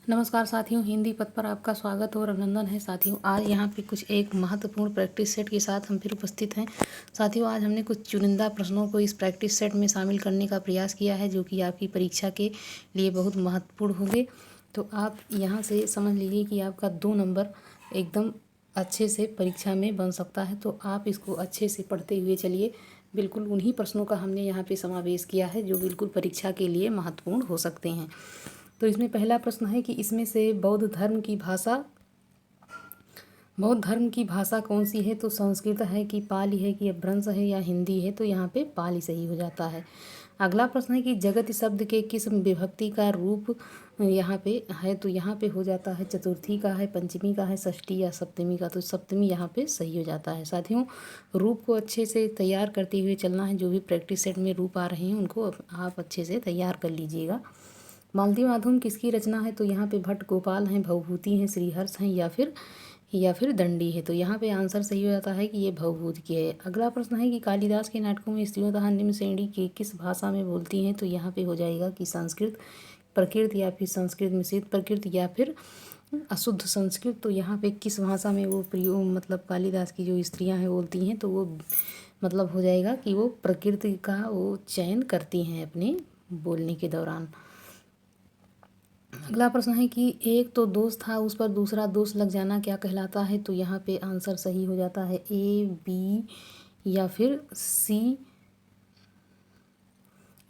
नमस्कार साथियों, हिंदी पद पर आपका स्वागत और अभिनंदन है। साथियों, आज यहाँ पे कुछ एक महत्वपूर्ण प्रैक्टिस सेट के साथ हम फिर उपस्थित हैं। साथियों, आज हमने कुछ चुनिंदा प्रश्नों को इस प्रैक्टिस सेट में शामिल करने का प्रयास किया है, जो कि आपकी परीक्षा के लिए बहुत महत्वपूर्ण होंगे। तो आप यहाँ से समझ लीजिए कि आपका 2 नंबर एकदम अच्छे से परीक्षा में बन सकता है। तो आप इसको अच्छे से पढ़ते हुए चलिए। बिल्कुल उन्हीं प्रश्नों का हमने यहाँ पे समावेश किया है जो बिल्कुल परीक्षा के लिए महत्वपूर्ण हो सकते हैं। तो इसमें पहला प्रश्न है कि इसमें से बौद्ध धर्म की भाषा कौन सी है। तो संस्कृत है कि पाली है कि अपभ्रंश है या हिंदी है। तो यहाँ पे पाली सही हो जाता है। अगला प्रश्न है कि जगत शब्द के किस विभक्ति का रूप यहाँ पे है। तो यहाँ पे हो जाता है चतुर्थी का है, पंचमी का है, षष्ठी या सप्तमी का। तो सप्तमी यहाँ पे सही हो जाता है। साथियों, रूप को अच्छे से तैयार करते हुए चलना है। जो भी प्रैक्टिस सेट में रूप आ रहे हैं उनको आप अच्छे से तैयार कर लीजिएगा। मालती माधुम किसकी रचना है। तो यहाँ पे भट्ट गोपाल हैं, भवभूति हैं, श्रीहर्ष हैं या फिर दंडी है। तो यहाँ पे आंसर सही हो जाता है कि ये भवभूति की है। अगला प्रश्न है कि कालिदास के नाटकों में स्त्रियों तथा निम्न श्रेणी के किस भाषा में बोलती हैं। तो यहाँ पे हो जाएगा कि संस्कृत प्रकृत या फिर संस्कृत मिश्रित प्रकृत या फिर अशुद्ध संस्कृत। तो यहाँ पे किस भाषा में वो प्रयोग मतलब कालिदास की जो स्त्रियाँ हैं बोलती हैं, तो वो मतलब हो जाएगा कि वो प्रकृति का वो चयन करती हैं अपने बोलने के दौरान। अगला प्रश्न है कि एक तो दोष था, उस पर दूसरा दोष लग जाना क्या कहलाता है। तो यहाँ पे आंसर सही हो जाता है ए, बी या फिर सी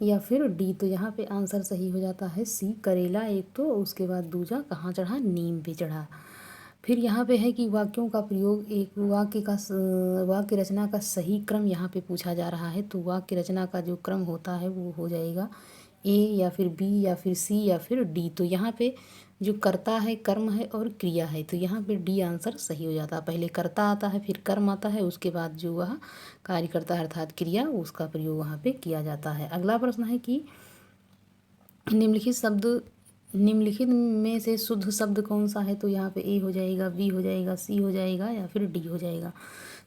या फिर डी। तो यहाँ पे आंसर सही हो जाता है सी, करेला एक तो उसके बाद दूजा कहाँ चढ़ा, नीम पे चढ़ा। फिर यहाँ पे है कि वाक्यों का प्रयोग, एक वाक्य रचना का सही क्रम यहाँ पे पूछा जा रहा है। तो वाक्य रचना का जो क्रम होता है वो हो जाएगा ए या फिर बी या फिर सी या फिर डी। तो यहाँ पे जो कर्ता है, कर्म है और क्रिया है, तो यहाँ पे डी आंसर सही हो जाता है। पहले कर्ता आता है, फिर कर्म आता है, उसके बाद जो वह कार्य करता है अर्थात क्रिया, उसका प्रयोग वहाँ पे किया जाता है। अगला प्रश्न है कि निम्नलिखित में से शुद्ध शब्द कौन सा है। तो यहाँ पे ए हो जाएगा, बी हो जाएगा, सी हो जाएगा या फिर डी हो जाएगा।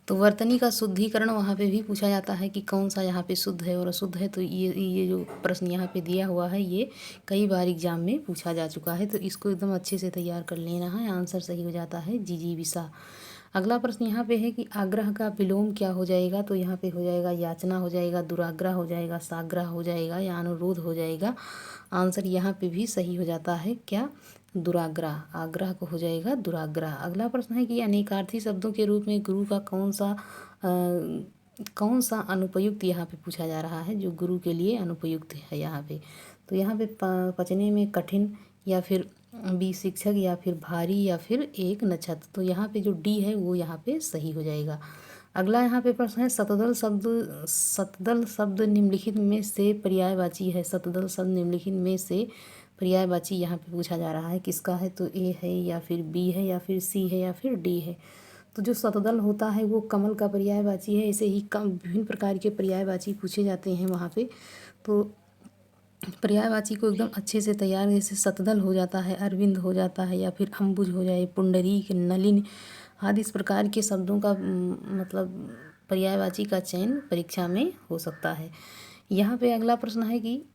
तो वर्तनी का शुद्धिकरण वहाँ पे भी पूछा जाता है कि कौन सा यहाँ पे शुद्ध है और अशुद्ध है। तो ये जो प्रश्न यहाँ पे दिया हुआ है ये कई बार एग्जाम में पूछा जा चुका है। तो इसको एकदम अच्छे से तैयार कर लेना है। आंसर सही हो जाता है जिजीविषा। अगला प्रश्न यहाँ पे है कि आग्रह का विलोम क्या हो जाएगा। तो यहाँ पे हो जाएगा याचना हो जाएगा, दुराग्रह हो जाएगा, साग्रह हो जाएगा या अनुरोध हो जाएगा। आंसर यहाँ पे भी सही हो जाता है क्या, दुराग्रह। आग्रह को हो जाएगा दुराग्रह। अगला प्रश्न है कि अनेकार्थी शब्दों के रूप में गुरु का कौन सा अनुपयुक्त यहाँ पे पूछा जा रहा है, जो गुरु के लिए अनुपयुक्त है यहाँ पे। तो यहाँ पे पचने में कठिन या फिर बी शिक्षक या फिर भारी या फिर एक नक्षत्र। तो यहाँ पे जो डी है वो यहाँ पे सही हो जाएगा। अगला यहाँ पे प्रश्न है सतदल शब्द निम्नलिखित में से पर्यायवाची है। सतदल शब्द निम्नलिखित में से पर्यायवाची यहाँ पे पूछा जा रहा है किसका है। तो ए है या फिर बी है या फिर सी है या फिर डी है। तो जो शतदल होता है वो कमल का पर्यायवाची है। ऐसे ही विभिन्न प्रकार के पर्यायवाची पूछे जाते हैं वहाँ पे। तो पर्यायवाची को एकदम अच्छे से तैयार, जैसे शतदल हो जाता है, अरविंद हो जाता है या फिर अंबुज हो जाए, पुंडरीक, नलिन आदि इस प्रकार के शब्दों का मतलब पर्यायवाची का चयन परीक्षा में हो सकता है। यहाँ पे अगला प्रश्न है कि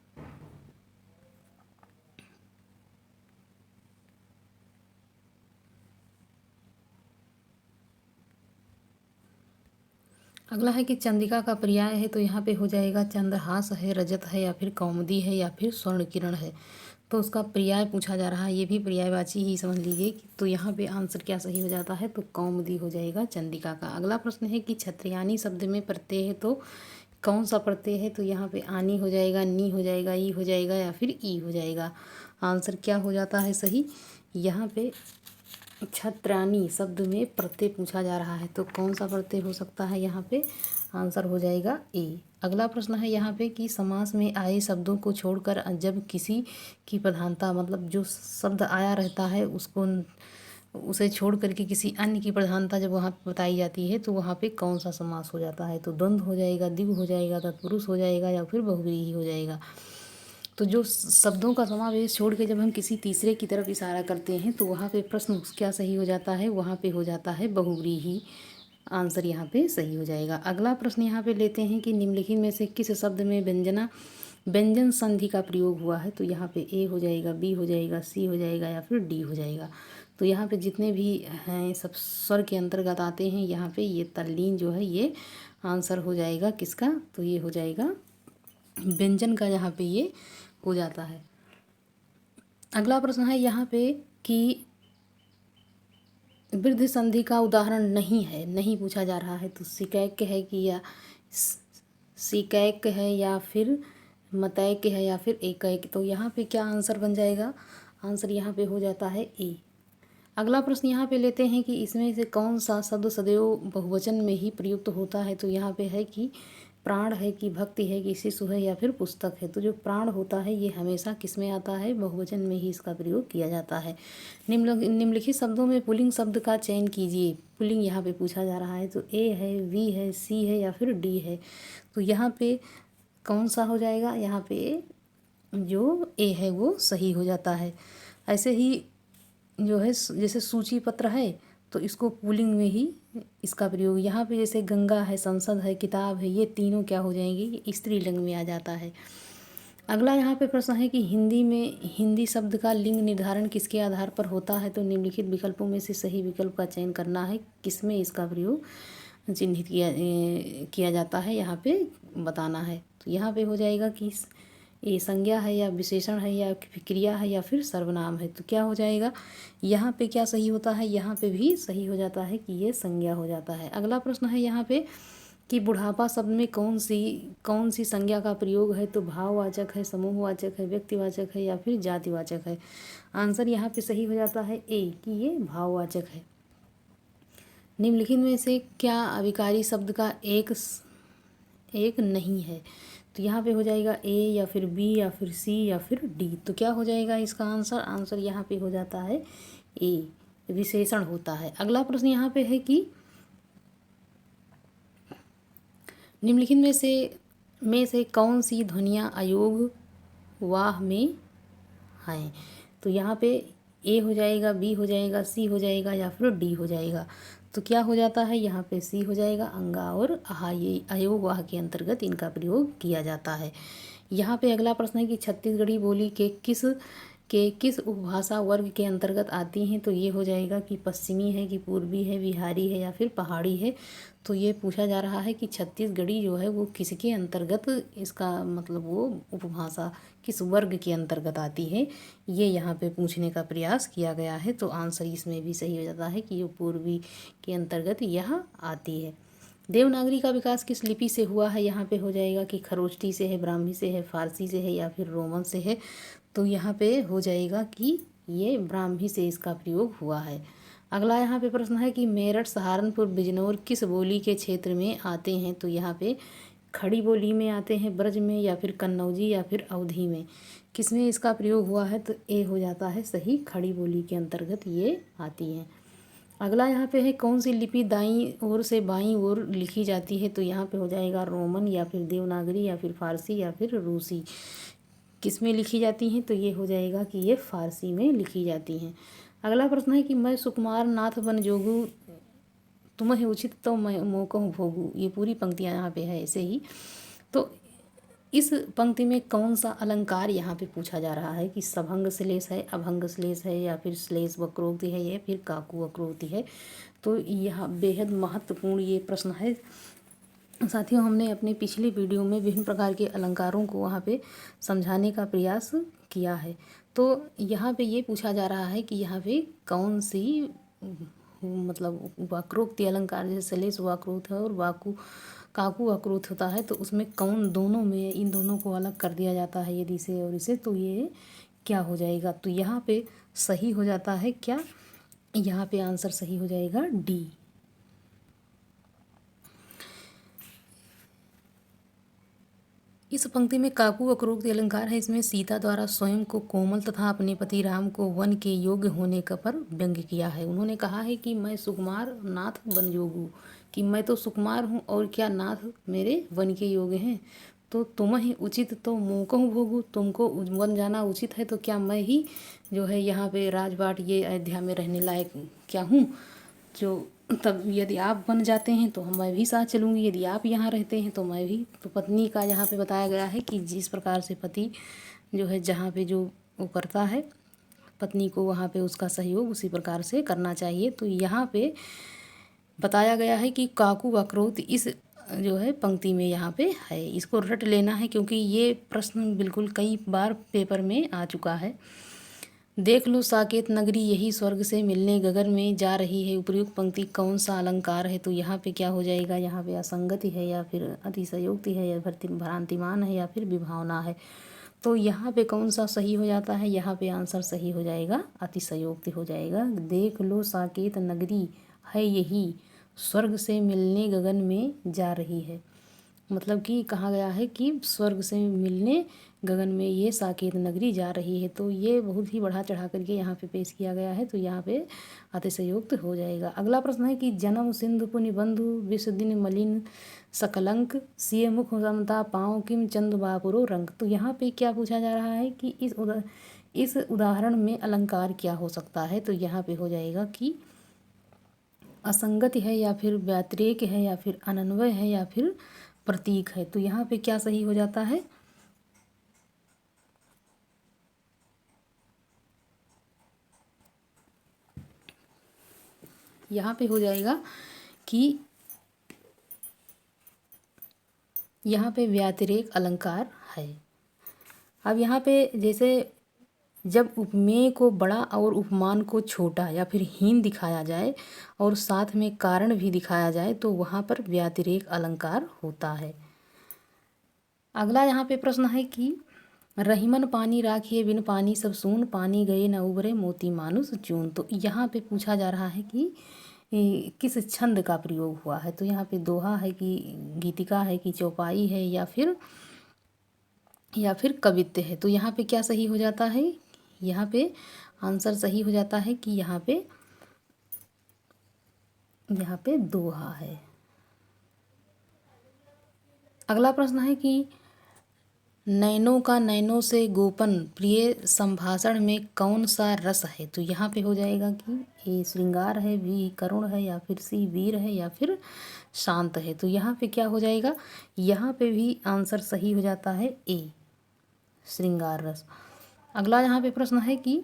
अगला है कि चंद्रिका का पर्याय है। तो यहाँ पे हो जाएगा चंद्रहास है, रजत है या फिर कौमुदी है या फिर स्वर्ण किरण है। तो उसका पर्याय पूछा जा रहा है, ये भी पर्यायवाची ही समझ लीजिए। तो यहाँ पे आंसर क्या सही हो जाता है, तो कौमुदी हो जाएगा चंद्रिका का। अगला प्रश्न है कि छत्रयानी शब्द में प्रत्यय है तो कौन सा प्रत्यय है। तो यहाँ पे आनी हो जाएगा, नी हो जाएगा, ई हो जाएगा या फिर ई हो जाएगा। आंसर क्या हो जाता है सही, यहाँ पे छत्रानी शब्द में प्रत्यय पूछा जा रहा है तो कौन सा प्रत्यय हो सकता है यहाँ पे। आंसर हो जाएगा ए। अगला प्रश्न है यहाँ पे कि समास में आए शब्दों को छोड़कर जब किसी की प्रधानता, मतलब जो शब्द आया रहता है उसे छोड़ करके किसी अन्य की प्रधानता जब वहाँ पे बताई जाती है तो वहाँ पे कौन सा समास हो जाता है। तो द्वंद्व हो जाएगा, द्विगु हो जाएगा, तत्पुरुष हो जाएगा या फिर बहुव्रीहि हो जाएगा। तो जो शब्दों का समावेश छोड़ के जब हम किसी तीसरे की तरफ इशारा करते हैं तो वहाँ पे प्रश्न क्या सही हो जाता है, वहाँ पे हो जाता है बहुव्रीहि। आंसर यहाँ पे सही हो जाएगा। अगला प्रश्न यहाँ पे लेते हैं कि निम्नलिखित में से किस शब्द में व्यंजना व्यंजन संधि का प्रयोग हुआ है तो यहाँ पे ए हो जाएगा, बी हो जाएगा, सी हो जाएगा या फिर डी हो जाएगा। तो यहाँ पे जितने भी हैं सब स्वर के अंतर्गत आते हैं, यहाँ पे ये तल्लीन जो है ये आंसर हो जाएगा किसका, तो ये हो जाएगा व्यंजन का, यहाँ पे ये हो जाता है। अगला प्रश्न है यहाँ पे कि वृद्धि संधि का उदाहरण नहीं है, नहीं पूछा जा रहा है, तो सिकैक है कि या सिकैक है या फिर मतैक है या फिर एकैक। तो यहाँ पे क्या आंसर बन जाएगा, आंसर यहाँ पे हो जाता है ए। अगला प्रश्न यहाँ पे लेते हैं कि इसमें से कौन सा शब्द सदैव बहुवचन में ही प्रयुक्त होता है। तो यहाँ पे है कि प्राण है कि भक्ति है कि शिशु है या फिर पुस्तक है। तो जो प्राण होता है ये हमेशा किस में आता है, बहुवचन में ही इसका प्रयोग किया जाता है। निम्नलिखित शब्दों में पुल्लिंग शब्द का चयन कीजिए। पुल्लिंग यहाँ पे पूछा जा रहा है, तो ए है, वी है, सी है या फिर डी है। तो यहाँ पे कौन सा हो जाएगा, यहाँ पे जो ए है वो सही हो जाता है। ऐसे ही जो है जैसे सूची पत्र है तो इसको पुल्लिंग में ही इसका प्रयोग, यहाँ पे जैसे गंगा है, संसद है, किताब है, ये तीनों क्या हो जाएंगे, ये स्त्रीलिंग में आ जाता है। अगला यहाँ पे प्रश्न है कि हिंदी में हिंदी शब्द का लिंग निर्धारण किसके आधार पर होता है। तो निम्नलिखित विकल्पों में से सही विकल्प का चयन करना है, किसमें इसका प्रयोग चिन्हित किया जाता है, यहाँ पे बताना है। तो यहाँ पे हो जाएगा कि ये संज्ञा है या विशेषण है या क्रिया है या फिर सर्वनाम है। तो क्या हो जाएगा, यहाँ पे क्या सही होता है, यहाँ पे भी सही हो जाता है कि ये संज्ञा हो जाता है। अगला प्रश्न है यहाँ पे कि बुढ़ापा शब्द में कौन सी संज्ञा का प्रयोग है। तो भाववाचक है, समूहवाचक है, व्यक्तिवाचक है या फिर जातिवाचक है। आंसर यहाँ पे सही हो जाता है ए कि ये भाववाचक है। निम्नलिखित में से क्या अविकारी शब्द का एक नहीं है। तो यहाँ पे हो जाएगा ए या फिर बी या फिर सी या फिर डी। तो क्या हो जाएगा इसका आंसर यहाँ पे हो जाता है ए, विशेषण होता है। अगला प्रश्न यहाँ पे है कि निम्नलिखित में से कौन सी ध्वनियाँ अयोग वाह में हैं। तो यहाँ पे ए हो जाएगा, बी हो जाएगा, सी हो जाएगा या फिर डी हो जाएगा। तो क्या हो जाता है, यहाँ पे सी हो जाएगा, अंगा और आहा, ये अयोग वाह के अंतर्गत इनका प्रयोग किया जाता है। यहाँ पे अगला प्रश्न है कि छत्तीसगढ़ी बोली के किस उपभाषा वर्ग के अंतर्गत आती हैं। तो ये हो जाएगा कि पश्चिमी है कि पूर्वी है, बिहारी है या फिर पहाड़ी है। तो ये पूछा जा रहा है कि छत्तीसगढ़ी जो है वो किसके अंतर्गत, इसका मतलब वो उपभाषा किस वर्ग के अंतर्गत आती है, ये यहाँ पे पूछने का प्रयास किया गया है। तो आंसर इसमें भी सही हो जाता है कि ये पूर्वी के अंतर्गत यह आती है। देवनागरी का विकास किस लिपि से हुआ है। यहाँ पे हो जाएगा कि खरोष्टी से है, ब्राह्मी से है, फारसी से है या फिर रोमन से है। तो यहाँ पे हो जाएगा कि ये ब्राह्मी से इसका प्रयोग हुआ है। अगला यहाँ पे प्रश्न है कि मेरठ, सहारनपुर, बिजनौर किस बोली के क्षेत्र में आते हैं। तो यहाँ पे खड़ी बोली में आते हैं, ब्रज में या फिर कन्नौजी या फिर अवधी में। किस में इसका प्रयोग हुआ है, तो ए हो जाता है सही, खड़ी बोली के अंतर्गत ये आती है। अगला यहाँ पे है कौन सी लिपि दाईं ओर से बाईं ओर लिखी जाती है। तो यहाँ पे हो जाएगा रोमन या फिर देवनागरी या फिर फारसी या फिर रूसी। किस में लिखी जाती हैं, तो ये हो जाएगा कि ये फारसी में लिखी जाती हैं। अगला प्रश्न है कि मैं सुकुमार नाथ बन जोगू, तुम्हें उचित तो मैं मोकहु भोगू। ये पूरी पंक्तियाँ यहाँ पे है ऐसे ही। तो इस पंक्ति में कौन सा अलंकार यहाँ पे पूछा जा रहा है कि सभंग श्लेष है, अभंग श्लेष है या फिर श्लेष वक्रोक्ति है या फिर काकू वक्रोक्ति है। तो यह बेहद महत्वपूर्ण ये प्रश्न है। साथियों, हमने अपने पिछले वीडियो में विभिन्न प्रकार के अलंकारों को वहाँ पे समझाने का प्रयास किया है। तो यहाँ पे ये पूछा जा रहा है कि यहाँ पे कौन सी मतलब वक्रोक्ति अलंकार, जैसे श्लेष वक्रोक्त है और काकू वक्रोक्त होता है, तो उसमें कौन दोनों में इन दोनों को अलग कर दिया जाता है यदि इसे और इसे, तो ये क्या हो जाएगा। तो यहाँ पे सही हो जाता है क्या, यहाँ पे आंसर सही हो जाएगा डी। इस पंक्ति में काकू वक्रोक्ति अलंकार है। इसमें सीता द्वारा स्वयं को कोमल तथा अपने पति राम को वन के योग्य होने का पर व्यंग्य किया है। उन्होंने कहा है कि मैं सुकुमार नाथ बन जोगू, कि मैं तो सुकुमार हूँ और क्या नाथ मेरे वन के योग्य हैं। तो तुम्हें उचित तो मोकहु भोगू, तुमको वन जाना उचित है, तो क्या मैं ही जो है यहाँ पे राजबाट ये अयोध्या में रहने लायक क्या हूँ, जो तब यदि आप बन जाते हैं तो मैं भी साथ चलूँगी, यदि आप यहाँ रहते हैं तो मैं भी। तो पत्नी का यहाँ पे बताया गया है कि जिस प्रकार से पति जो है जहाँ पे जो वो करता है पत्नी को वहाँ पे उसका सहयोग उसी प्रकार से करना चाहिए। तो यहाँ पे बताया गया है कि काकू का क्रोध इस जो है पंक्ति में यहाँ पे है, इसको रट लेना है क्योंकि ये प्रश्न बिल्कुल कई बार पेपर में आ चुका है। देख लो साकेत नगरी यही स्वर्ग से मिलने गगन में जा रही है, उपयुक्त पंक्ति कौन सा अलंकार है? तो यहाँ पे क्या हो जाएगा, यहाँ पे असंगति है या फिर अतिशयोक्ति है या फिर भ्रांतिमान है या फिर विभावना है। तो यहाँ पे कौन सा सही हो जाता है, यहाँ पे आंसर सही हो जाएगा, अतिशयोक्ति हो जाएगा। देख लो साकेत नगरी है यही स्वर्ग से मिलने गगन में जा रही है, मतलब कि कहा गया है कि स्वर्ग से मिलने गगन में ये साकेत नगरी जा रही है। तो ये बहुत ही बढ़ा चढ़ा करके यहाँ पे पेश किया गया है, तो यहाँ पे अतिशयोक्त हो जाएगा। अगला प्रश्न है कि जन्म सिंधु पुनि बंधु विष दिन मलिन सकलंक सिय मुख समता पाँव किम चंद बापुरो रंग। तो यहाँ पे क्या पूछा जा रहा है कि इस उदाहरण में अलंकार क्या हो सकता है? तो यहाँ पे हो जाएगा कि असंगति है या फिर व्यतिरेक है या फिर अनन्वय है या फिर प्रतीक है। तो यहाँ पे क्या सही हो जाता है, यहाँ पे हो जाएगा कि यहाँ पे व्यतिरेक अलंकार है। अब यहाँ पे जैसे जब उपमेय को बड़ा और उपमान को छोटा या फिर हीन दिखाया जाए और साथ में कारण भी दिखाया जाए तो वहाँ पर व्यतिरेक अलंकार होता है। अगला यहाँ पे प्रश्न है कि रहीमन पानी राखिए बिन पानी सब सून पानी गए न उबरे मोती मानुस चून। तो यहाँ पे पूछा जा रहा है कि किस छंद का प्रयोग हुआ है? तो यहाँ पे दोहा है कि गीतिका है कि चौपाई है या फिर कवित्त है। तो यहाँ पे क्या सही हो जाता है, यहाँ पे आंसर सही हो जाता है कि यहाँ पे दोहा है। अगला प्रश्न है कि नैनों का नैनों से गोपन प्रिय संभाषण में कौन सा रस है? तो यहाँ पे हो जाएगा कि ए श्रृंगार है, बी करुण है या फिर सी वीर है या फिर शांत है। तो यहाँ पे क्या हो जाएगा, यहाँ पे भी आंसर सही हो जाता है ए श्रृंगार रस। अगला यहाँ पे प्रश्न है कि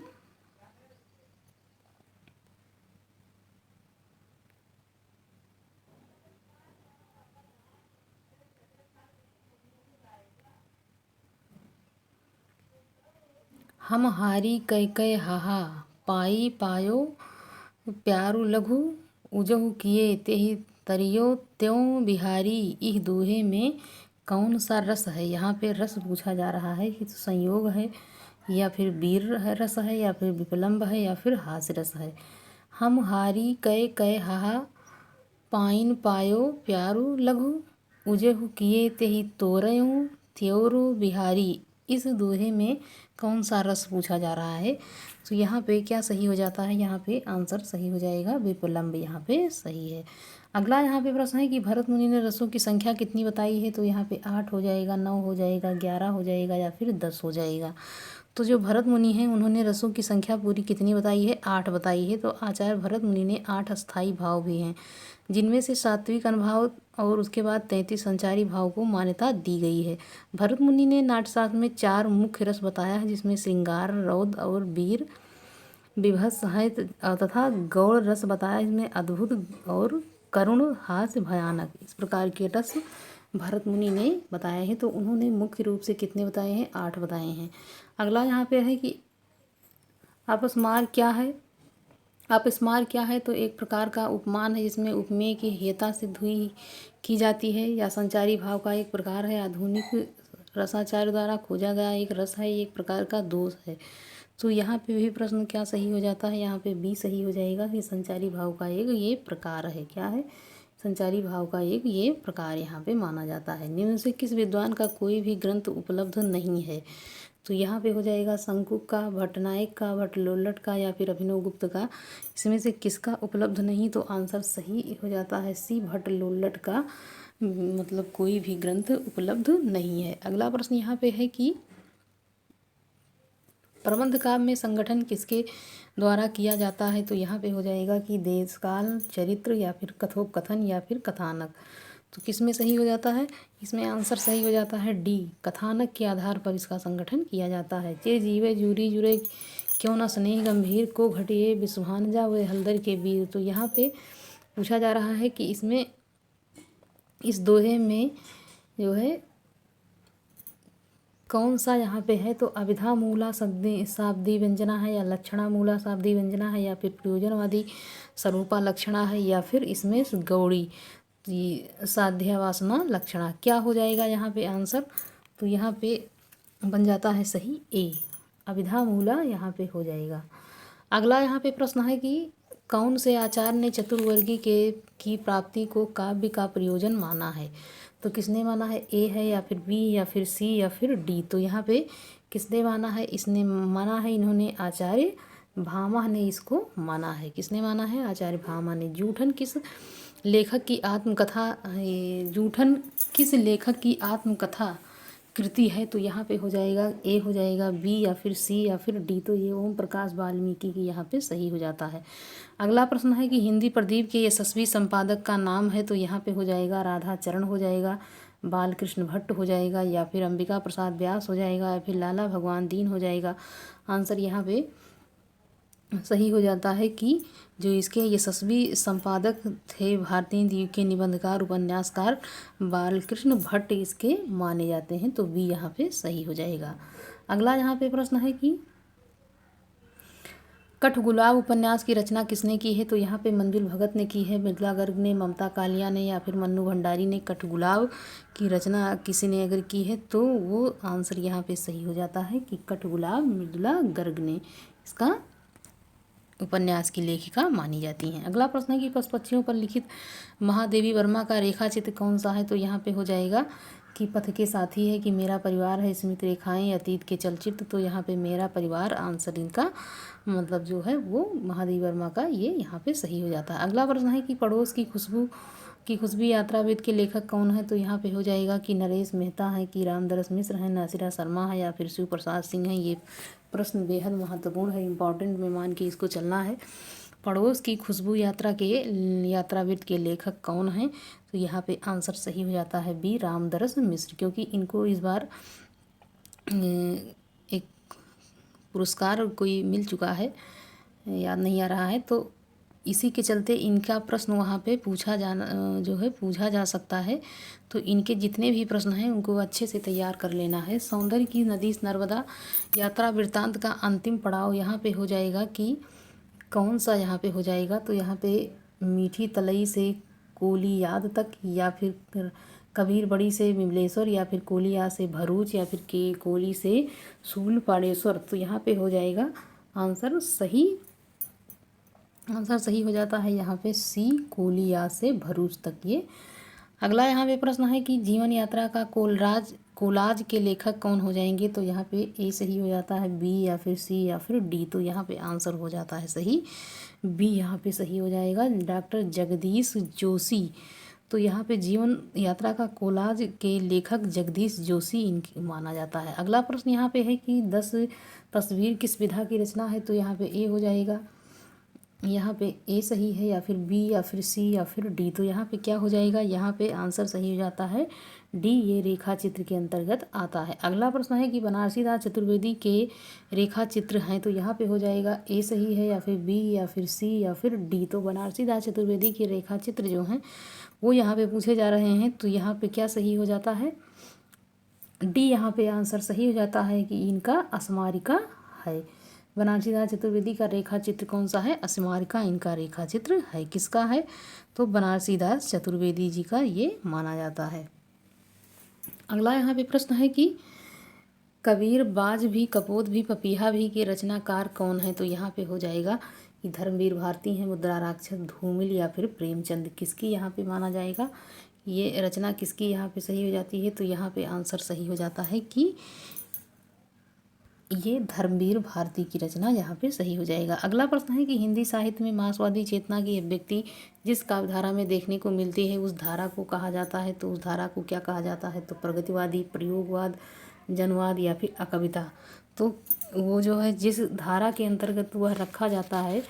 हम हारी कै कै हाहा पाई पायो प्यारु लघु उजहु किए तेहि तरियो त्यों बिहारी इह दोहे में कौन सा रस है? यहाँ पे रस पूछा जा रहा है कि संयोग है या फिर वीर रस है या फिर विपलम्ब है या फिर हास्य रस है। हम हारी कै कै हाहा पाइन पायो प्यारु लघु उजहु किए तेहि तोरयूं त्योरु बिहारी, इस दोहे में कौन सा रस पूछा जा रहा है? तो यहाँ पे क्या सही हो जाता है, यहाँ पे आंसर सही हो जाएगा विपलम्ब, यहाँ पे सही है। अगला यहाँ पे प्रश्न है कि भरत मुनि ने रसों की संख्या कितनी बताई है? तो यहाँ पे 8 हो जाएगा, 9 हो जाएगा, 11 हो जाएगा या फिर 10 हो जाएगा। तो जो भरत मुनि हैं उन्होंने रसों की संख्या पूरी कितनी बताई है? 8 बताई है। तो आचार्य भरत मुनि ने 8 अस्थाई भाव भी हैं, जिनमें से सात्विक अनुभाव और उसके बाद 33 संचारी भाव को मान्यता दी गई है। भरत मुनि ने नाट्यशास्त्र में 4 मुख्य रस बताया है, जिसमें श्रृंगार, रौद्र और वीर, विभत्स है तथा गौड़ रस बताया, इसमें अद्भुत और करुण, हास्य, भयानक, इस प्रकार के रस भरत मुनि ने बताए हैं। तो उन्होंने मुख्य रूप से कितने बताए हैं? 8 बताए हैं। अगला यहाँ पे है कि अपस्मार क्या है? अपस्मार क्या है? तो एक प्रकार का उपमान है जिसमें उपमेय की हेयता सिद्ध हुई की जाती है या संचारी भाव का एक प्रकार है, आधुनिक रसाचार्य द्वारा खोजा गया एक रस है, एक प्रकार का दोष है। तो यहाँ पे भी प्रश्न क्या सही हो जाता है? यहाँ पे बी सही हो जाएगा कि संचारी भाव का एक ये प्रकार है। क्या है? संचारी भाव का एक ये प्रकार यहाँ पे माना जाता है। निम्न से किस विद्वान का कोई भी ग्रंथ उपलब्ध नहीं है? तो यहाँ पे हो जाएगा शंकुक का, भट्टनायक का, भट्टलोल्लट का या फिर अभिनवगुप्त का। इसमें से किसका उपलब्ध नहीं? तो आंसर सही हो जाता है सी भट्टलोल्लट का, मतलब कोई भी ग्रंथ उपलब्ध नहीं है। अगला प्रश्न यहाँ पे है कि प्रबंध काव्य में संगठन किसके द्वारा किया जाता है? तो यहाँ पे हो जाएगा कि देश काल, चरित्र या फिर कथोपकथन या फिर कथानक। तो किस में सही हो जाता है? इसमें आंसर सही हो जाता है डी, कथानक के आधार पर इसका संगठन किया जाता है। जे जीवे जूरी जुरे क्यों न स्नेह गंभीर, को घटिए बिसुहान जा वे हलदर के वीर। तो यहाँ पे पूछा जा रहा है कि इसमें इस दोहे में जो है कौन सा यहाँ पे है? तो अभिधा मूला शाब्दी व्यंजना है, या लक्षणा मूला शाब्दी व्यंजना है, या फिर प्रयोजनवादी स्वरूपा लक्षणा है, या फिर इसमें गौड़ी साध्या वासना लक्षणा। क्या हो जाएगा यहाँ पे आंसर? तो यहाँ पे बन जाता है सही ए, अभिधा मूला यहाँ पे हो जाएगा। अगला यहाँ पे प्रश्न है कि कौन से आचार्य ने चतुर्वर्गी की प्राप्ति को काव्य का प्रयोजन माना है? तो किसने माना है? ए है, या फिर बी, या फिर सी, या फिर डी। तो यहाँ पे किसने माना है? इसने माना है, इन्होंने आचार्य भामह ने इसको माना है। किसने माना है? आचार्य भामह ने। जूठन किस लेखक की आत्मकथा जूठन किस लेखक की आत्मकथा कृति है? तो यहाँ पे हो जाएगा ए हो जाएगा, बी या फिर सी या फिर डी। तो ये ओम प्रकाश वाल्मीकि की यहाँ पे सही हो जाता है। अगला प्रश्न है कि हिंदी प्रदीप के यशस्वी संपादक का नाम है? तो यहाँ पे हो जाएगा राधा चरण हो जाएगा, बालकृष्ण भट्ट हो जाएगा, या फिर अंबिका प्रसाद व्यास हो जाएगा, या फिर लाला भगवान दीन हो जाएगा। आंसर यहाँ पे सही हो जाता है कि जो इसके यशस्वी संपादक थे भारतीय द्वीप के निबंधकार उपन्यासकार बालकृष्ण भट्ट इसके माने जाते हैं। तो बी यहाँ पे सही हो जाएगा। अगला यहाँ पे प्रश्न है कि कठगुलाब उपन्यास की रचना किसने की है? तो यहाँ पे मंजुल भगत ने की है, मृदुला गर्ग ने, ममता कालिया ने, या फिर मन्नू भंडारी ने। कठगुलाब की रचना किसी ने अगर की है तो वो आंसर यहाँ पे सही हो जाता है कि कठगुलाब मृदुला गर्ग ने इसका उपन्यास की लेखिका मानी जाती हैं। अगला प्रश्न है कि पशु पक्षियों पर लिखित महादेवी वर्मा का रेखा चित्र कौन सा है? तो यहाँ पे हो जाएगा कि पथ के साथी है, कि मेरा परिवार है, स्मृति रेखाएं, अतीत के चलचित्र। तो यहाँ पे मेरा परिवार आंसर इनका मतलब जो है वो महादेवी वर्मा का ये यहाँ पे सही हो जाता है। अगला प्रश्न है कि पड़ोस की खुशबू यात्राविद के लेखक कौन है? तो यहाँ पे हो जाएगा कि नरेश मेहता है, कि रामदरस मिश्र है, नासिरा शर्मा है, या फिर शिव प्रसाद सिंह है। ये प्रश्न बेहद महत्वपूर्ण है, इम्पॉर्टेंट में मान के इसको चलना है। पड़ोस की खुशबू यात्राविद के लेखक कौन हैं? तो यहाँ पे आंसर सही हो जाता है बी, रामदरस मिश्र, क्योंकि इनको इस बार एक पुरस्कार कोई मिल चुका है, याद नहीं आ रहा है। तो इसी के चलते इनका प्रश्न वहाँ पे पूछा जा सकता है। तो इनके जितने भी प्रश्न हैं उनको अच्छे से तैयार कर लेना है। सौंदर्य की नदी नर्मदा यात्रा वृत्तांत का अंतिम पड़ाव यहाँ पे हो जाएगा कि कौन सा यहाँ पे हो जाएगा? तो यहाँ पे मीठी तलई से कोलियाद तक, या फिर कबीर बड़ी से विमलेश्वर, या फिर कोलिया से भरूच, या फिर के कोली से सूलपाड़ेश्वर। तो यहाँ पे हो जाएगा आंसर सही हो जाता है यहाँ पे सी, कोलिया से भरूच तक। ये अगला यहाँ पे प्रश्न है कि जीवन यात्रा का कोलाज के लेखक कौन हो जाएंगे? तो यहाँ पे ए सही हो जाता है, बी या फिर सी या फिर डी। तो यहाँ पे आंसर हो जाता है सही बी, यहाँ पे सही हो जाएगा डॉक्टर जगदीश जोशी। तो यहाँ पे जीवन यात्रा का कोलाज के लेखक जगदीश जोशी इनकी माना जाता है। अगला प्रश्न यहाँ पे है कि 10 तस्वीर किस विधा की रचना है? तो यहाँ पे ए हो जाएगा, यहाँ पे ए सही है, या फिर बी या फिर सी या फिर डी। तो यहाँ पे क्या हो जाएगा? यहाँ पे आंसर सही हो जाता है डी, ये रेखा चित्र के अंतर्गत आता है। अगला प्रश्न है कि बनारसी दास चतुर्वेदी के रेखा चित्र हैं? तो यहाँ पे हो जाएगा ए सही है, या फिर बी या फिर सी या फिर डी। तो बनारसी दास चतुर्वेदी के रेखा चित्र जो हैं वो यहाँ पे पूछे जा रहे हैं। तो यहाँ पे क्या सही हो जाता है? डी यहाँ पे आंसर सही हो जाता है कि इनका अस्मारिका है। बनारसी दास चतुर्वेदी का रेखा चित्र कौन सा है? अस्मारिका इनका रेखा चित्र है। किसका है? तो बनारसी दास चतुर्वेदी जी का ये माना जाता है। अगला यहाँ पे प्रश्न है कि कबीर, बाज भी, कपोत भी, पपीहा भी के रचनाकार कौन है? तो यहाँ पे हो जाएगा कि धर्मवीर भारती हैं, मुद्रा राक्षस, धूमिल, या फिर प्रेमचंद। किसकी यहाँ पे माना जाएगा? ये रचना किसकी यहाँ पे सही हो जाती है? तो यहाँ पे आंसर सही हो जाता है कि ये धर्मवीर भारती की रचना यहाँ पे सही हो जाएगा। अगला प्रश्न है कि हिंदी साहित्य में मार्क्सवादी चेतना की अभिव्यक्ति जिस काव्यधारा में देखने को मिलती है उस धारा को कहा जाता है। तो उस धारा को क्या कहा जाता है? तो प्रगतिवादी, प्रयोगवाद, जनवाद या फिर अकविता। तो वो जो है जिस धारा के अंतर्गत वह रखा जाता है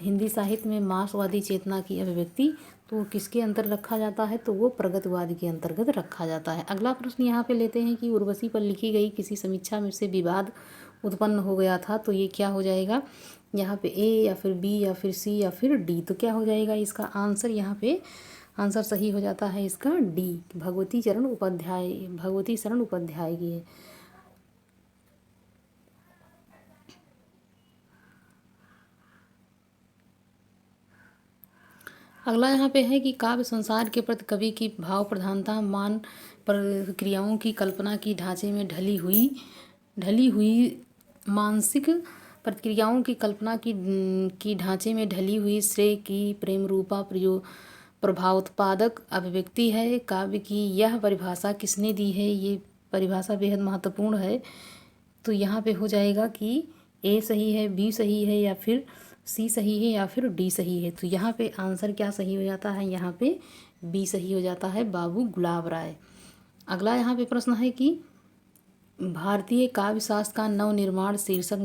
हिंदी साहित्य में मार्क्सवादी चेतना की अभिव्यक्ति, तो किसके अंतर रखा जाता है, तो वो प्रगतिवाद के अंतर्गत रखा जाता है। अगला प्रश्न यहाँ पे लेते हैं कि उर्वशी पर लिखी गई किसी समीक्षा में से विवाद उत्पन्न हो गया था, तो ये क्या हो जाएगा यहाँ पे, ए या फिर बी या फिर सी या फिर डी। तो क्या हो जाएगा इसका आंसर, यहाँ पे आंसर सही हो जाता है इसका डी, भगवती शरण उपाध्याय की है। अगला यहाँ पे है कि काव्य संसार के प्रति कवि की भाव प्रधानता मान प्रक्रियाओं की कल्पना की ढांचे में ढली हुई मानसिक प्रक्रियाओं की कल्पना की ढांचे में ढली हुई श्रेय की प्रेम रूपा प्रभावोत्पादक अभिव्यक्ति है। काव्य की यह परिभाषा किसने दी है, ये परिभाषा बेहद महत्वपूर्ण है। तो यहाँ पे हो जाएगा कि ए सही है, बी सही है या फिर सी सही है या फिर डी सही है। तो यहाँ पे आंसर क्या सही हो जाता है, यहाँ पे बी सही हो जाता है, बाबू गुलाब राय। अगला यहाँ पे प्रश्न है कि भारतीय काव्य शास्त्र का नवनिर्माण शीर्षक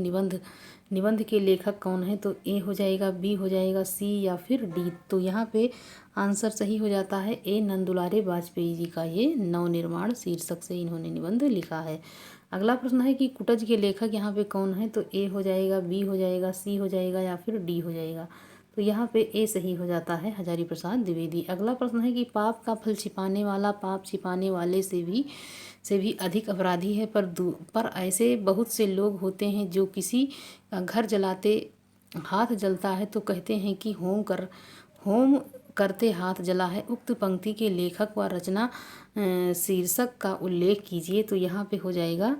निबंध के लेखक कौन है। तो ए हो जाएगा, बी हो जाएगा, सी या फिर डी। तो यहाँ पे आंसर सही हो जाता है ए, नंदुलारे वाजपेयी जी का ये नवनिर्माण शीर्षक से इन्होंने निबंध लिखा है। अगला प्रश्न है कि कुटज के लेखक यहाँ पे कौन है। तो ए हो जाएगा, बी हो जाएगा, सी हो जाएगा या फिर डी हो जाएगा। तो यहाँ पे ए सही हो जाता है, हजारी प्रसाद द्विवेदी। अगला प्रश्न है कि पाप का फल छिपाने वाला पाप छिपाने वाले से भी अधिक अपराधी है, पर ऐसे बहुत से लोग होते हैं जो किसी का घर जलाते हाथ जलता है तो कहते हैं कि होम करते हाथ जला है। उक्त पंक्ति के लेखक व रचना शीर्षक का उल्लेख कीजिए। तो यहाँ पे हो जाएगा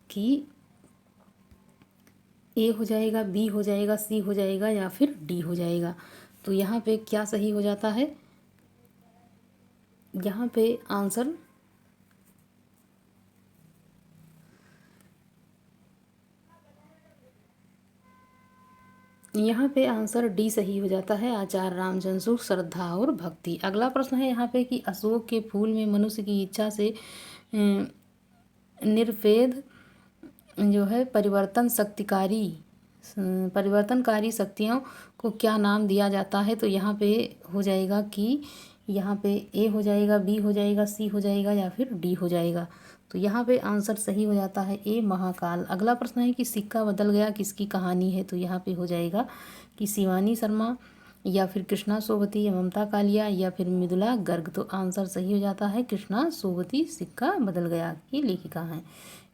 कि ए हो जाएगा, बी हो जाएगा, सी हो जाएगा या फिर डी हो जाएगा। तो यहाँ पे क्या सही हो जाता है, यहाँ पे आंसर डी सही हो जाता है, आचार्य रामचंद्र श्रद्धा और भक्ति। अगला प्रश्न है यहाँ पे कि अशोक के फूल में मनुष्य की इच्छा से निरपेद जो है परिवर्तनकारी शक्तियों को क्या नाम दिया जाता है। तो यहाँ पे हो जाएगा कि यहाँ पे ए हो जाएगा, बी हो जाएगा, सी हो जाएगा या फिर डी हो जाएगा। तो यहाँ पे आंसर सही हो जाता है ए, महाकाल। अगला प्रश्न है कि सिक्का बदल गया किसकी कहानी है। तो यहाँ पे हो जाएगा कि शिवानी शर्मा या फिर कृष्णा सोबती या ममता कालिया या फिर मृदुला गर्ग। तो आंसर सही हो जाता है कृष्णा सोबती, सिक्का बदल गया की लेखिका हैं।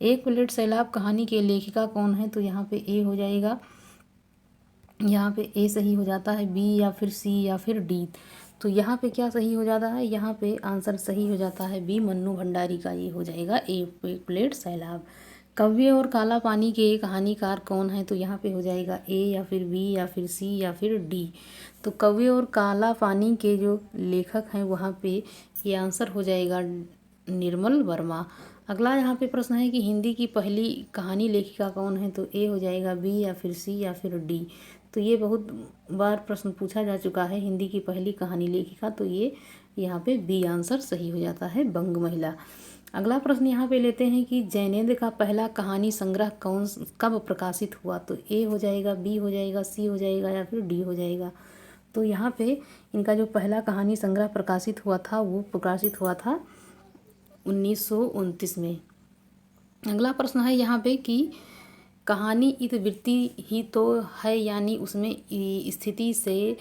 एक प्लेट सैलाब कहानी के लेखिका कौन है। तो यहाँ पे ए हो जाएगा, यहाँ पे ए सही हो जाता है, बी या फिर सी या फिर डी। तो यहाँ पे क्या सही हो जाता है, यहाँ पे आंसर सही हो जाता है बी, मन्नू भंडारी का ये हो जाएगा एक प्लेट सैलाब। कव्य और काला पानी के कहानीकार कौन है। तो यहाँ पे हो जाएगा ए या फिर बी या फिर सी या फिर डी। तो कव्य और काला पानी के जो लेखक हैं वहाँ पे ये आंसर हो जाएगा निर्मल वर्मा। अगला यहाँ पे प्रश्न है कि हिंदी की पहली कहानी लेखिका कौन है। तो ए हो जाएगा, बी या फिर सी या फिर डी। तो ये बहुत बार प्रश्न पूछा जा चुका है, हिंदी की पहली कहानी लेखिका। तो ये यहाँ पे बी आंसर सही हो जाता है, बंग महिला। अगला प्रश्न यहाँ पे लेते हैं कि जैनेन्द्र का पहला कहानी संग्रह कब प्रकाशित हुआ। तो ए हो जाएगा, बी हो जाएगा, सी हो जाएगा या फिर डी हो जाएगा। तो यहाँ पे इनका जो पहला कहानी संग्रह प्रकाशित हुआ था वो प्रकाशित हुआ था 1929 में। अगला प्रश्न है यहाँ पे कि कहानी इतिवृत्ति ही तो है, यानी उसमें स्थिति से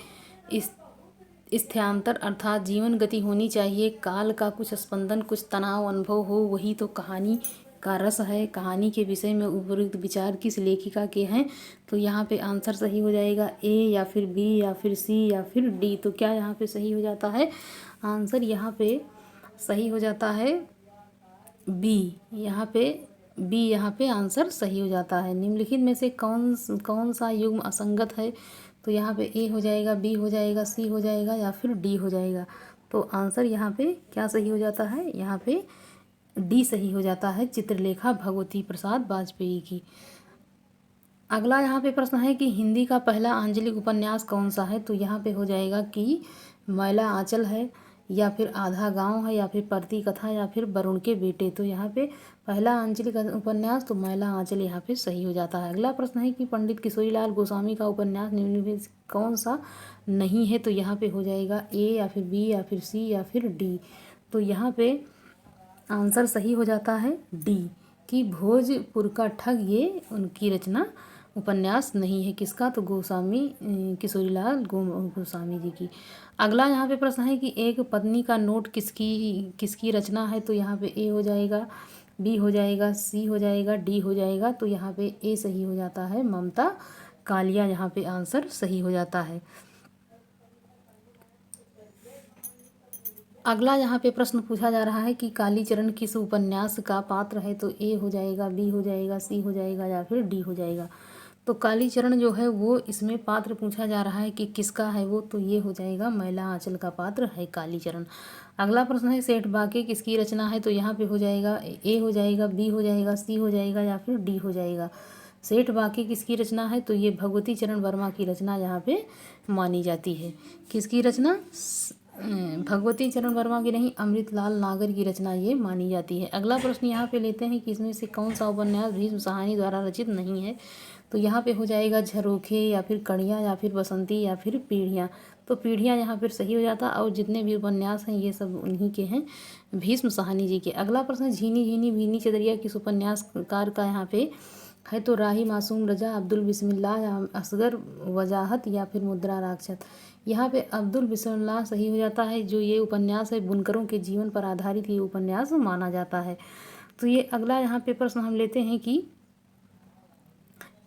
स्थानांतर अर्थात जीवन गति होनी चाहिए, काल का कुछ स्पंदन, कुछ तनाव अनुभव हो, वही तो कहानी का रस है। कहानी के विषय में उपयुक्त विचार किस लेखिका के हैं। तो यहाँ पे आंसर सही हो जाएगा ए या फिर बी या फिर सी या फिर डी। तो क्या यहाँ पे सही हो जाता है, आंसर यहाँ पे सही हो जाता है बी, यहाँ पे आंसर सही हो जाता है। निम्नलिखित में से कौन सा युग्म असंगत है। तो यहाँ पे ए हो जाएगा, बी हो जाएगा, सी हो जाएगा या फिर डी हो जाएगा। तो आंसर यहाँ पे क्या सही हो जाता है, यहाँ पे डी सही हो जाता है, चित्रलेखा भगवती प्रसाद वाजपेयी की। अगला यहाँ पे प्रश्न है कि हिंदी का पहला आंचलिक उपन्यास कौन सा है। तो यहाँ पे हो जाएगा कि मैला आंचल है या फिर आधा गांव है, या फिर प्रति कथा, या फिर वरुण के बेटे। तो यहाँ पे पहला आंचलिक उपन्यास तो मैला आंचल यहाँ पे सही हो जाता है। अगला प्रश्न है कि पंडित किशोरीलाल गोस्वामी का उपन्यास निम्न में से कौन सा नहीं है? तो यहाँ पे हो जाएगा ए, या फिर बी, या फिर सी, या फिर डी। तो यहाँ पे आंसर सही हो जाता है डी, कि भोजपुर का ठग ये उनकी रचना उपन्यास नहीं है। किसका? तो गोस्वामी, किशोरीलाल गोस्वामी जी की। अगला यहाँ पे प्रश्न है कि एक पत्नी का नोट किसकी रचना है? तो यहाँ पे ए हो जाएगा, बी हो जाएगा, सी हो जाएगा, डी हो जाएगा। तो यहाँ पे ए सही हो जाता है, ममता कालिया यहाँ पे आंसर सही हो जाता है। अगला यहाँ पे प्रश्न पूछा जा रहा है कि कालीचरण किस उपन्यास का पात्र है? तो ए हो जाएगा, बी हो जाएगा, सी हो जाएगा, या फिर डी हो जाएगा। तो कालीचरण जो है वो इसमें पात्र पूछा जा रहा है कि किसका है वो, तो ये हो जाएगा मैला आंचल का पात्र है कालीचरण। अगला प्रश्न है सेठ बाके किसकी रचना है? तो यहाँ पे हो जाएगा ए हो जाएगा, बी हो जाएगा, सी हो जाएगा, या फिर डी हो जाएगा। सेठ बाके किसकी रचना है? तो ये भगवती चरण वर्मा की रचना यहाँ पे मानी जाती है। किसकी रचना? भगवती चरण वर्मा की नहीं, अमृतलाल नागर की रचना ये मानी जाती है। अगला प्रश्न यहाँ पे लेते हैं कि इसमें से कौन सा उपन्यास भीष्म साहनी द्वारा रचित नहीं है? तो यहाँ पे हो जाएगा झरोखे, या फिर कड़ियाँ, या फिर बसंती, या फिर पीढ़ियाँ। तो पीढ़ियाँ यहाँ पर सही हो जाता, और जितने भी उपन्यास हैं ये सब उन्हीं के हैं, भीष्म साहनी जी के। अगला प्रश्न झीनी झीनी भीनी चदरिया किस उपन्यासकार का यहाँ पे है? तो राही मासूम रजा, अब्दुल बिस्मिल्लाह, या असगर वजाहत, या फिर मुद्रा राक्षस। यहाँ पे अब्दुल बिस्मिल्लाह सही हो जाता है। जो ये उपन्यास है बुनकरों के जीवन पर आधारित ये उपन्यास माना जाता है। तो ये अगला यहाँ पे प्रश्न हम लेते हैं कि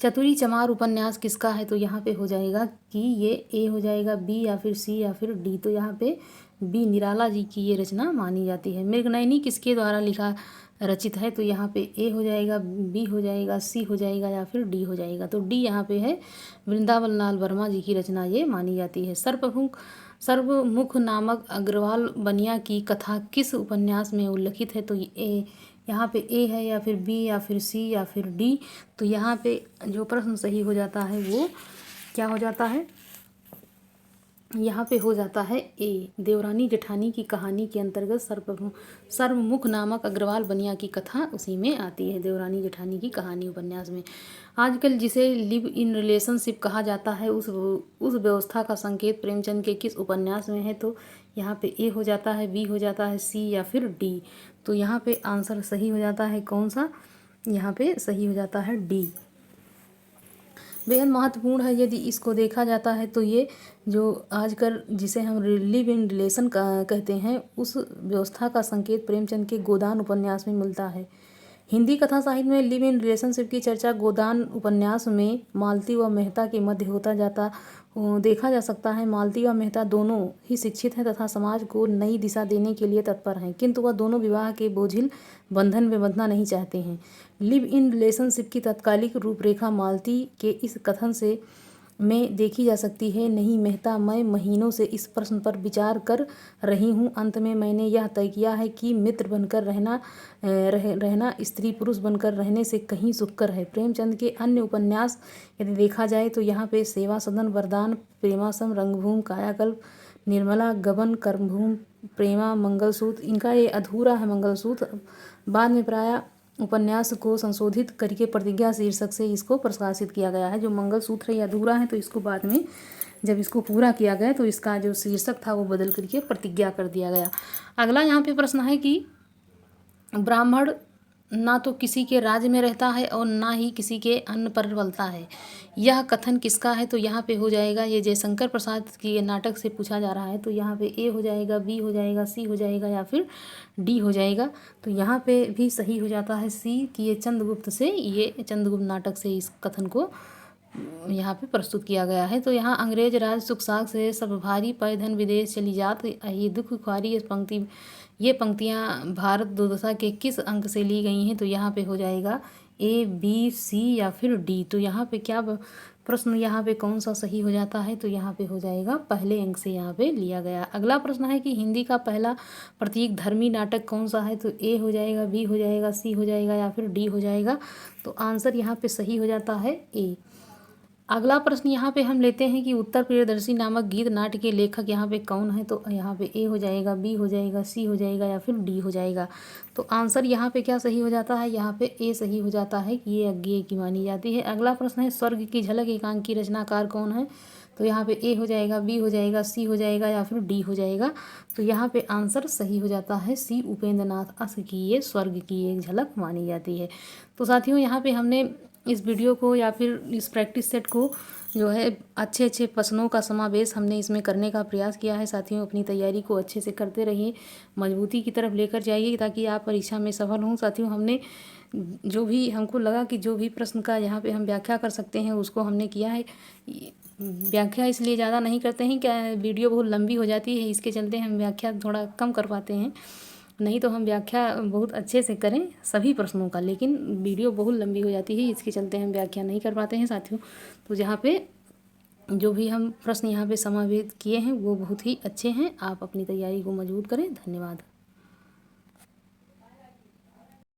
चतुरी चमार उपन्यास किसका है? तो यहाँ पे हो जाएगा कि ये ए हो जाएगा, बी, या फिर सी, या फिर डी। तो यहाँ पे बी, निराला जी की ये रचना मानी जाती है। मृगनयनी किसके द्वारा लिखा रचित है? तो यहाँ पे ए हो जाएगा, बी हो जाएगा, सी हो जाएगा, या फिर डी हो जाएगा। तो डी यहाँ पे है, वृंदावन लाल वर्मा जी की रचना ये मानी जाती है। सर्वमुख नामक अग्रवाल बनिया की कथा किस उपन्यास में उल्लिखित है? तो ए यहाँ पे ए है, या फिर बी, या फिर सी, या फिर डी। तो यहाँ पे जो प्रश्न सही हो जाता है वो क्या हो जाता है? यहाँ पे हो जाता है ए, देवरानी जेठानी की कहानी के अंतर्गत सर्वमुख नामक अग्रवाल बनिया की कथा उसी में आती है, देवरानी जेठानी की कहानी उपन्यास में। आजकल जिसे लिव इन रिलेशनशिप कहा जाता है उस व्यवस्था का संकेत प्रेमचंद के किस उपन्यास में है? तो यहाँ पे ए हो जाता है, बी हो जाता है, सी, या फिर डी। तो यहाँ पे आंसर सही हो जाता है कौन सा? यहाँ पे सही हो जाता है डी। बेहद महत्वपूर्ण है यदि इसको देखा जाता है तो ये जो आजकल जिसे हम लिव इन रिलेशन कहते हैं उस व्यवस्था का संकेत प्रेमचंद के गोदान उपन्यास में मिलता है। हिंदी कथा साहित्य में लिव इन रिलेशनशिप की चर्चा गोदान उपन्यास में मालती व मेहता के मध्य होता जाता देखा जा सकता है। मालती व मेहता दोनों ही शिक्षित हैं तथा समाज को नई दिशा देने के लिए तत्पर हैं, किंतु वह दोनों विवाह के बोझिल बंधन में बंधना नहीं चाहते हैं। लिव इन रिलेशनशिप की तात्कालिक रूपरेखा मालती के इस कथन से में देखी जा सकती है। नहीं मेहता, मैं महीनों से इस प्रश्न पर विचार कर रही हूँ। अंत में मैंने यह तय किया है कि मित्र बनकर रहना स्त्री पुरुष बनकर रहने से कहीं सुखकर है। प्रेमचंद के अन्य उपन्यास यदि देखा जाए तो यहाँ पे सेवा सदन, वरदान, प्रेमासम, रंगभूमि, कायाकल्प, निर्मला, गबन, कर्मभूमि, प्रेमा, मंगलसूत्र, इनका ये अधूरा है मंगलसूत्र। बाद में प्राय उपन्यास को संशोधित करके प्रतिज्ञा शीर्षक से इसको प्रकाशित किया गया है। जो मंगलसूत्र है ये अधूरा है, तो इसको बाद में जब इसको पूरा किया गया तो इसका जो शीर्षक था वो बदल करके प्रतिज्ञा कर दिया गया। अगला यहाँ पे प्रश्न है कि ब्राह्मण ना तो किसी के राज्य में रहता है और ना ही किसी के अन्न पर पलता है, यह कथन किसका है? तो यहाँ पे हो जाएगा, ये जयशंकर प्रसाद के नाटक से पूछा जा रहा है। तो यहाँ पे ए हो जाएगा, बी हो जाएगा, सी हो जाएगा, या फिर डी हो जाएगा। तो यहाँ पे भी सही हो जाता है सी, कि ये चंद्रगुप्त से, ये चंद्रगुप्त नाटक से इस कथन को यहाँ पे प्रस्तुत किया गया है। तो यहाँ अंग्रेज राज सुख साग से सब भारी पय धन विदेश चली जात ये दुख खुआरी ये पंक्तियाँ भारत दुर्दशा के किस अंक से ली गई हैं? तो यहाँ पे हो जाएगा ए, बी, सी, या फिर डी। तो यहाँ पे क्या प्रश्न यहाँ पे कौन सा सही हो जाता है? तो यहाँ पे हो जाएगा पहले अंक से यहाँ पे लिया गया। अगला प्रश्न है कि हिंदी का पहला प्रतीक धर्मी नाटक कौन सा है? तो ए हो जाएगा, बी हो जाएगा, सी हो जाएगा, या फिर डी हो जाएगा। तो आंसर यहाँ पे सही हो जाता है ए। अगला प्रश्न यहाँ पे हम लेते हैं कि उत्तर प्रियदर्शी नामक गीत नाट्य के लेखक यहाँ पे कौन है। तो यहाँ पे ए हो जाएगा, बी हो जाएगा, सी हो जाएगा या फिर डी हो जाएगा। तो आंसर यहाँ पे क्या सही हो जाता है, यहाँ पे ए सही हो जाता है कि ये अज्ञेय की मानी जाती है। अगला प्रश्न है स्वर्ग की झलक एकांक की रचनाकार कौन है। तो यहाँ पे ए हो जाएगा, बी हो जाएगा, सी हो जाएगा या फिर डी हो जाएगा। तो यहाँ पे आंसर सही हो जाता है सी, उपेंद्र नाथ अस की ये स्वर्ग की एक झलक मानी जाती है। तो साथियों यहाँ पे हमने इस वीडियो को या फिर इस प्रैक्टिस सेट को जो है अच्छे अच्छे प्रश्नों का समावेश हमने इसमें करने का प्रयास किया है। साथियों अपनी तैयारी को अच्छे से करते रहिए, मजबूती की तरफ लेकर जाइए ताकि आप परीक्षा में सफल हों। साथियों हमने जो भी हमको लगा कि जो भी प्रश्न का यहाँ पे हम व्याख्या कर सकते हैं उसको हमने किया है। व्याख्या इसलिए ज़्यादा नहीं करते हैं, क्या वीडियो बहुत लंबी हो जाती है, इसके चलते हम व्याख्या थोड़ा कम कर पाते हैं। नहीं तो हम व्याख्या बहुत अच्छे से करें सभी प्रश्नों का, लेकिन वीडियो बहुत लंबी हो जाती है, इसके चलते हम व्याख्या नहीं कर पाते हैं साथियों। तो जहाँ पे जो भी हम प्रश्न यहाँ पे समावेश किए हैं वो बहुत ही अच्छे हैं। आप अपनी तैयारी को मजबूत करें। धन्यवाद।